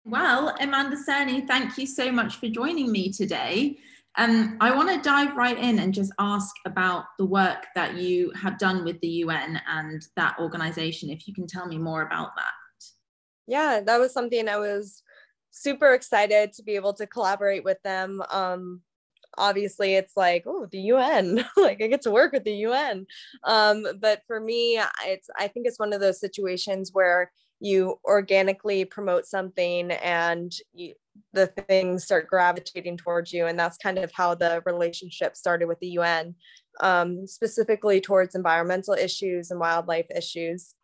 Well, Amanda Cerny, thank you so much for joining me today. I want to dive right in and just ask about the work that you have done with the UN and that organization, if you can tell me more about that. Yeah, that was something I was super excited to be able to collaborate with them. Obviously it's like, oh, the UN, like I get to work with the UN. But for me, I think it's one of those situations where you organically promote something and the things start gravitating towards you. And that's kind of how the relationship started with the UN, specifically towards environmental issues and wildlife issues.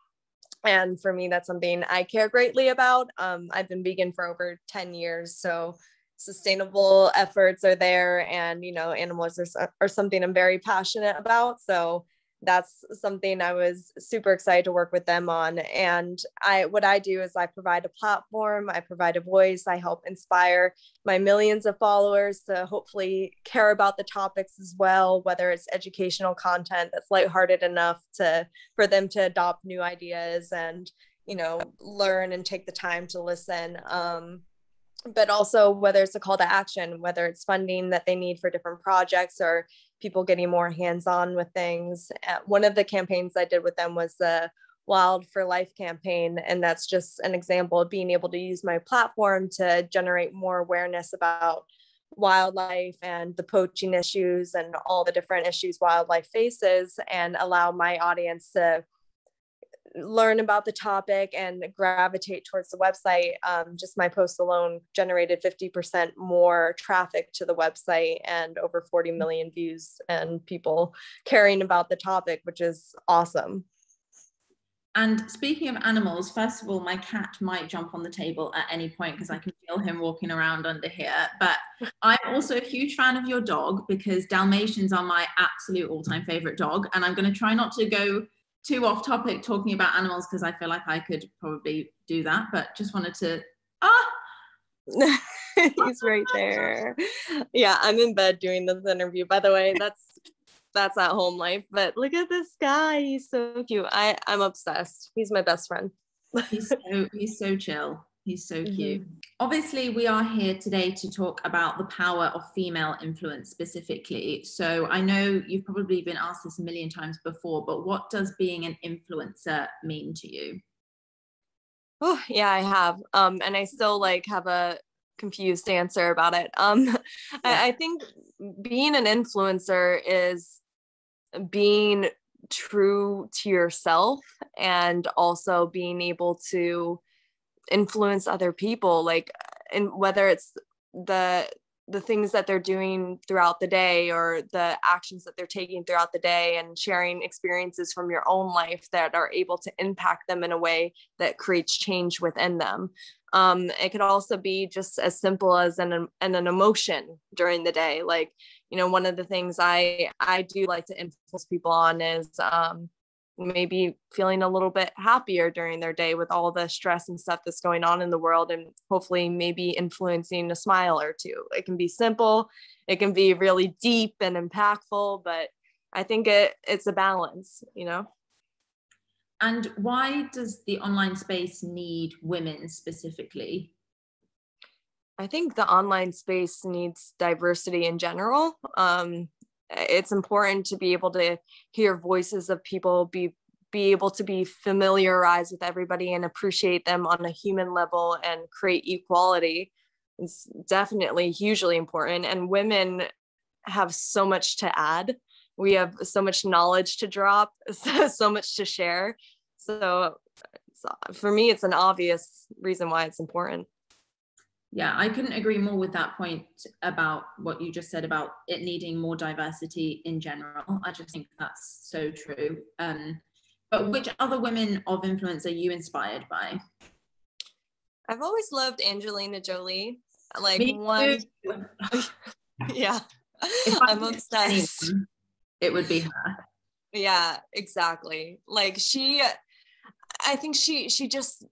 And for me, that's something I care greatly about. I've been vegan for over 10 years, so sustainable efforts are there, and animals are something I'm very passionate about. So that's something I was super excited to work with them on. And what I do is I provide a platform, I provide a voice, I help inspire my millions of followers to hopefully care about the topics as well, whether it's educational content that's lighthearted enough for them to adopt new ideas and learn and take the time to listen. But also whether it's a call to action, whether it's funding that they need for different projects or people getting more hands-on with things. One of the campaigns I did with them was the Wild for Life campaign. And that's just an example of being able to use my platform to generate more awareness about wildlife and the poaching issues and all the different issues wildlife faces, and allow my audience to learn about the topic and gravitate towards the website. Just my post alone generated 50% more traffic to the website and over 40 million views and people caring about the topic, which is awesome. And speaking of animals, first of all, my cat might jump on the table at any point because I can feel him walking around under here. But I'm also a huge fan of your dog because Dalmatians are my absolute all-time favorite dog. And I'm going to try not to go too off topic talking about animals because I feel like I could probably do that, but just wanted to He's right there. Yeah, I'm in bed doing this interview, by the way. That's at home life, but look at this guy, he's so cute. I'm obsessed. He's my best friend. He's so chill. He's so cute. Obviously, we are here today to talk about the power of female influence specifically. So I know you've probably been asked this a million times before, but what does being an influencer mean to you? Oh, yeah, I have. And I still have a confused answer about it. I think being an influencer is being true to yourself and also being able to influence other people, and whether it's the things that they're doing throughout the day or the actions that they're taking throughout the day, and sharing experiences from your own life that are able to impact them in a way that creates change within them. It could also be just as simple as an emotion during the day. One of the things I do like to influence people on is maybe feeling a little bit happier during their day with all the stress and stuff that's going on in the world, and hopefully maybe influencing a smile or two. It can be simple, it can be really deep and impactful, but I think it's a balance, And why does the online space need women specifically? I think the online space needs diversity in general. It's important to be able to hear voices of people, be able to be familiarized with everybody and appreciate them on a human level and create equality. It's definitely hugely important. And women have so much to add. We have so much knowledge to drop, so much to share. So for me, it's an obvious reason why it's important. Yeah, I couldn't agree more with that point about what you just said about it needing more diversity in general. I just think that's so true. But which other women of influence are you inspired by? I've always loved Angelina Jolie. Yeah, I'm obsessed. Anyone, it would be her. Yeah, exactly. I think she just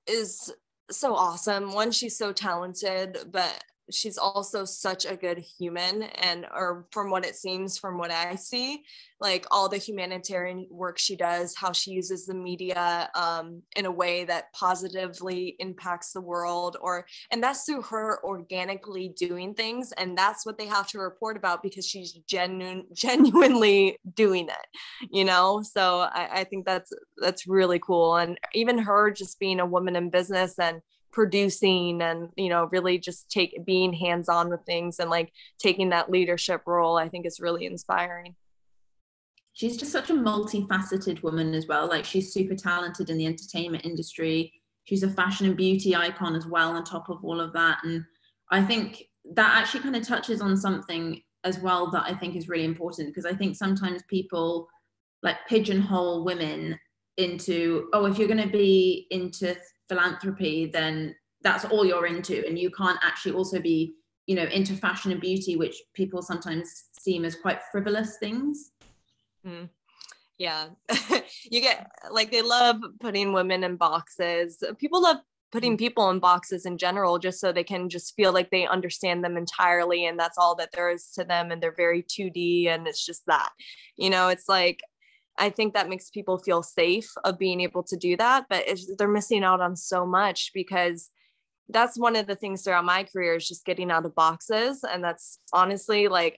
is so awesome. One, she's so talented, but she's also such a good human, and or from what it seems, from what I see, like all the humanitarian work she does, how she uses the media in a way that positively impacts the world, and that's through her organically doing things, and that's what they have to report about because she's genuinely doing it, you know. So I think that's really cool. And even her just being a woman in business and producing and, you know, really just being hands-on with things and like taking that leadership role, I think is really inspiring. She's just such a multifaceted woman as well. Like, she's super talented in the entertainment industry. She's a fashion and beauty icon as well on top of all of that. And I think that actually kind of touches on something as well that I think is really important, because I think sometimes people like pigeonhole women into, oh, if you're going to be into philanthropy, then that's all you're into, and you can't actually also be, you know, into fashion and beauty, which people sometimes seem as quite frivolous things. Yeah. You get like, they love putting women in boxes. People love putting people in boxes in general, just so they can just feel like they understand them entirely, and that's all that there is to them, and they're very 2D, and it's just that, you know. It's like, I think that makes people feel safe of being able to do that, but they're missing out on so much, because that's one of the things throughout my career is just getting out of boxes. And that's honestly, like,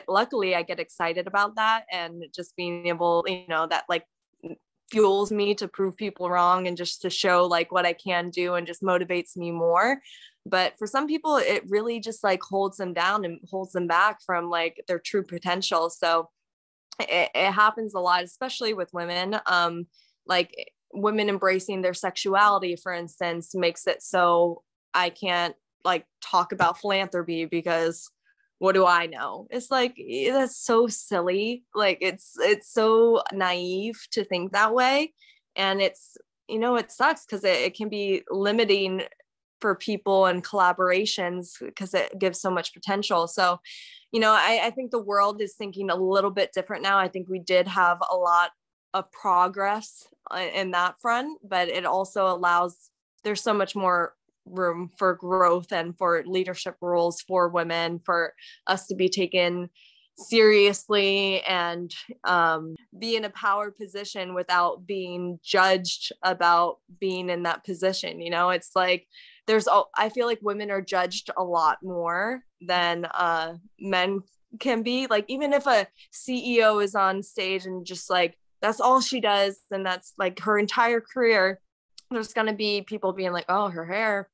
luckily I get excited about that, and just being able, you know, that like fuels me to prove people wrong and just to show like what I can do, and just motivates me more. But for some people, it really just like holds them down and holds them back from like their true potential. So it happens a lot, especially with women. Like women embracing their sexuality, for instance, makes it so I can't like talk about philanthropy because what do I know? It's like, that's so silly. Like it's so naive to think that way. And it's, you know, it sucks because it can be limiting for people and collaborations, because it gives so much potential. So, you know, I think the world is thinking a little bit different now. I think we did have a lot of progress in that front, but it also allows, there's so much more room for growth and for leadership roles for women, for us to be taken seriously and be in a power position without being judged about being in that position. You know, it's like I feel like women are judged a lot more than men can be. Like, even if a CEO is on stage and just like, that's all she does, and that's like her entire career, there's going to be people being like, oh, her hair,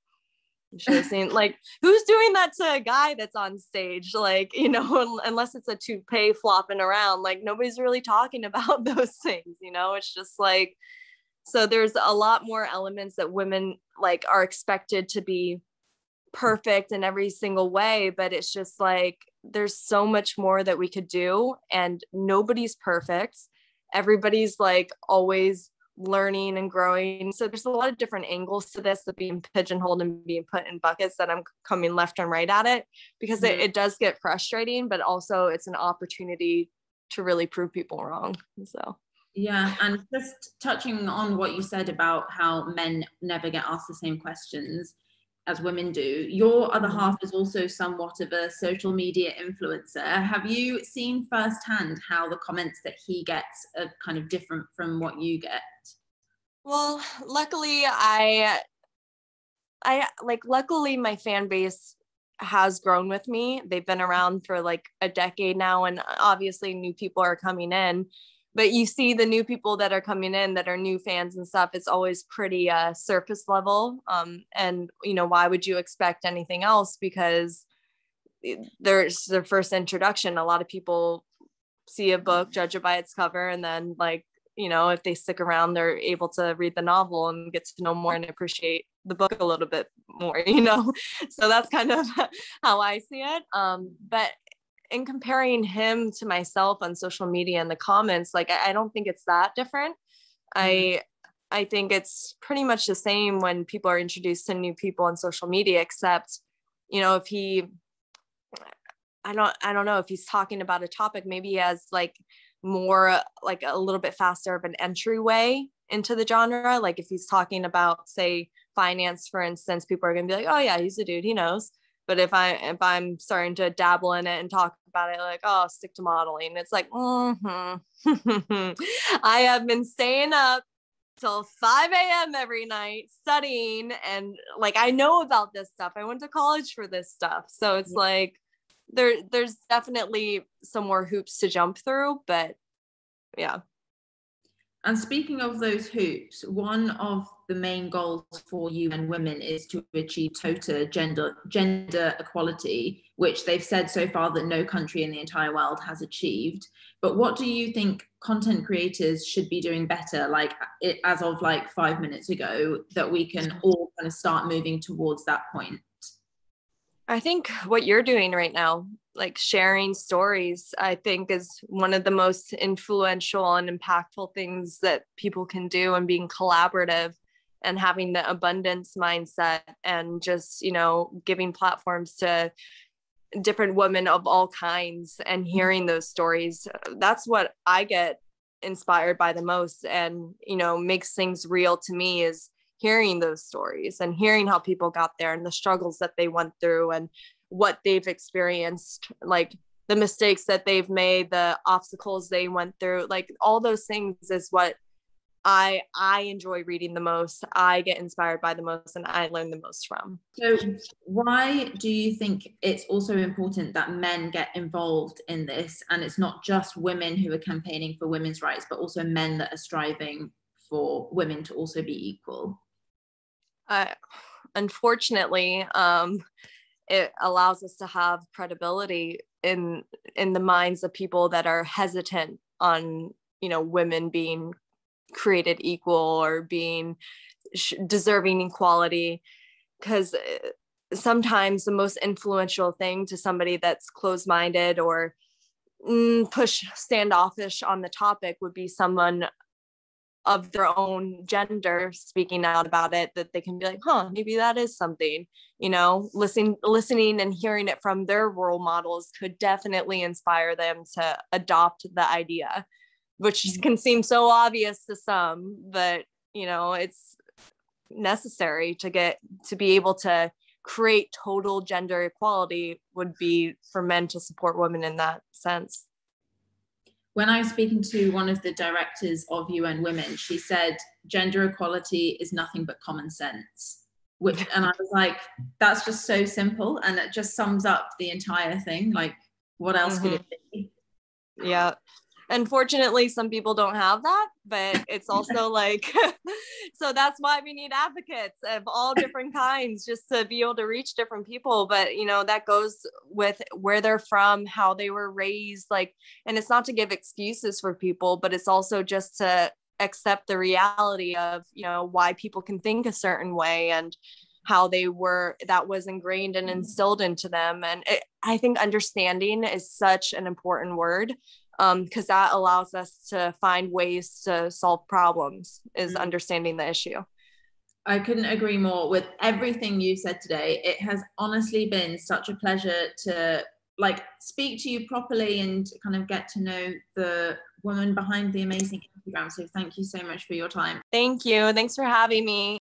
you should have seen, like, who's doing that to a guy that's on stage? Like, you know, unless it's a toupee flopping around, like nobody's really talking about those things, you know. It's just like, so there's a lot more elements that women like are expected to be perfect in every single way, but it's just like, there's so much more that we could do, and nobody's perfect. Everybody's like always learning and growing. So there's a lot of different angles to this, that being pigeonholed and being put in buckets, that I'm coming left and right at it, because it does get frustrating, but also it's an opportunity to really prove people wrong. So yeah, and just touching on what you said about how men never get asked the same questions as women do, your other half is also somewhat of a social media influencer. Have you seen firsthand how the comments that he gets are kind of different from what you get? Well, luckily luckily my fan base has grown with me. They've been around for like a decade now, and obviously new people are coming in, but you see the new people that are coming in that are new fans and stuff, it's always pretty surface level. And you know, why would you expect anything else? Because there's their first introduction. A lot of people see a book, judge it by its cover, and then like, you know, if they stick around, they're able to read the novel and get to know more and appreciate the book a little bit more, you know? So that's kind of how I see it. But in comparing him to myself on social media and the comments, like, I don't think it's that different. I think it's pretty much the same when people are introduced to new people on social media, except, you know, if I don't know if he's talking about a topic, maybe he has like more like a little bit faster of an entryway into the genre. Like if he's talking about, say, finance, for instance, people are gonna be like, oh yeah, he's a dude, he knows. But if I'm starting to dabble in it and talk about it, like, oh, stick to modeling, it's like, I have been staying up till 5 a.m. every night studying, and like, I know about this stuff. I went to college for this stuff. So it's like there's definitely some more hoops to jump through, but yeah. And speaking of those hoops, one of the main goals for UN Women is to achieve total gender equality, which they've said so far that no country in the entire world has achieved. But what do you think content creators should be doing better, like as of like 5 minutes ago, that we can all kind of start moving towards that point? I think what you're doing right now, like sharing stories, I think is one of the most influential and impactful things that people can do, and being collaborative and having the abundance mindset, and just, giving platforms to different women of all kinds and hearing those stories. That's what I get inspired by the most, and, makes things real to me, is hearing those stories and hearing how people got there and the struggles that they went through and what they've experienced, like the mistakes that they've made, the obstacles they went through, like all those things is what I enjoy reading the most. I get inspired by the most, and I learn the most from. So why do you think it's also important that men get involved in this, and it's not just women who are campaigning for women's rights, but also men that are striving for women to also be equal? Unfortunately, it allows us to have credibility in the minds of people that are hesitant on, women being created equal or being deserving equality. Because sometimes the most influential thing to somebody that's closed-minded or standoffish on the topic would be someone of their own gender speaking out about it, that they can be like, maybe that is something, listening and hearing it from their role models could definitely inspire them to adopt the idea, which can seem so obvious to some, but it's necessary to be able to create total gender equality, would be for men to support women in that sense. When I was speaking to one of the directors of UN Women, she said gender equality is nothing but common sense. And I was like, that's just so simple, and it just sums up the entire thing. Like, what else could it be? Yeah. Unfortunately, some people don't have that, but it's also like, so that's why we need advocates of all different kinds, just to be able to reach different people. But, that goes with where they're from, how they were raised, like, and it's not to give excuses for people, but it's also just to accept the reality of, why people can think a certain way and how that was ingrained and instilled into them. And I think understanding is such an important word, because that allows us to find ways to solve problems, is understanding the issue. I couldn't agree more with everything you said today. It has honestly been such a pleasure to speak to you properly and kind of get to know the woman behind the amazing Instagram. So thank you so much for your time. Thank you. Thanks for having me.